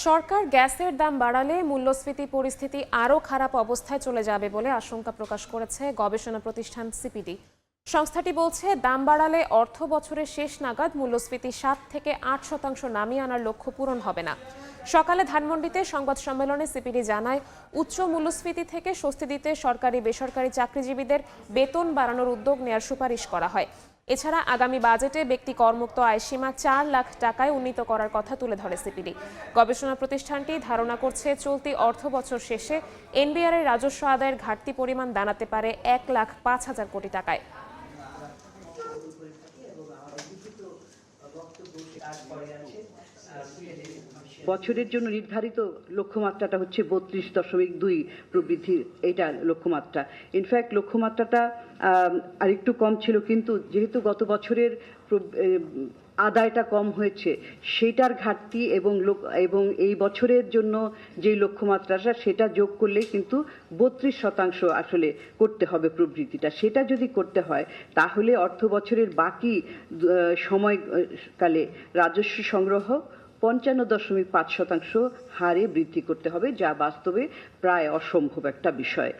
সরকার গ্যাসের দাম বাড়ালে মূল্যস্ফীতি পরিস্থিতি আরও খারাপ অবস্থায় চলে যাবে বলে আশঙ্কা প্রকাশ করেছে গবেষণা প্রতিষ্ঠান সিপিডি। সংস্থাটি বলছে, দাম বাড়ালে অর্থ বছরের শেষ নাগাদ মূল্যস্ফীতি 7 থেকে 8% নামিয়ে আনার লক্ষ্য পূরণ হবে না। সকালে ধানমন্ডিতে সংবাদ সম্মেলনে সিপিডি জানায়, উচ্চ মূল্যস্ফীতি থেকে স্বস্তি দিতে সরকারি বেসরকারি চাকরিজীবীদের বেতন বাড়ানোর উদ্যোগ নেওয়ার সুপারিশ করা হয়। এছাড়া আগামী বাজেটে ব্যক্তি করমুক্ত আয়সীমা 4 লাখ টাকায় উন্নীত করার কথা তুলে ধরে সিপিডি। গবেষণা প্রতিষ্ঠানটি ধারণা করছে, চলতি অর্থ বছর শেষে এনবিআর এর রাজস্ব আদায়ের ঘাটতি পরিমাণ দাঁড়াতে পারে 1,05,000 কোটি টাকায়। বছরের জন্য নির্ধারিত লক্ষ্যমাত্রাটা হচ্ছে 32.2 প্রবৃদ্ধির, এটা লক্ষ্যমাত্রা। ইনফ্যাক্ট লক্ষ্যমাত্রাটা আরেকটু কম ছিল, কিন্তু যেহেতু গত বছরের আদায়টা কম হয়েছে, সেটার ঘাটতি এবং এই বছরের জন্য যে লক্ষ্যমাত্রাটা সেটা যোগ করলে কিন্তু 32% আসলে করতে হবে প্রবৃদ্ধিটা। সেটা যদি করতে হয় তাহলে অর্থ বছরের বাকি সময়কালে রাজস্ব সংগ্রহ 55.5% হারে বৃদ্ধি করতে হবে, যা বাস্তবে প্রায় অসম্ভব একটা বিষয়।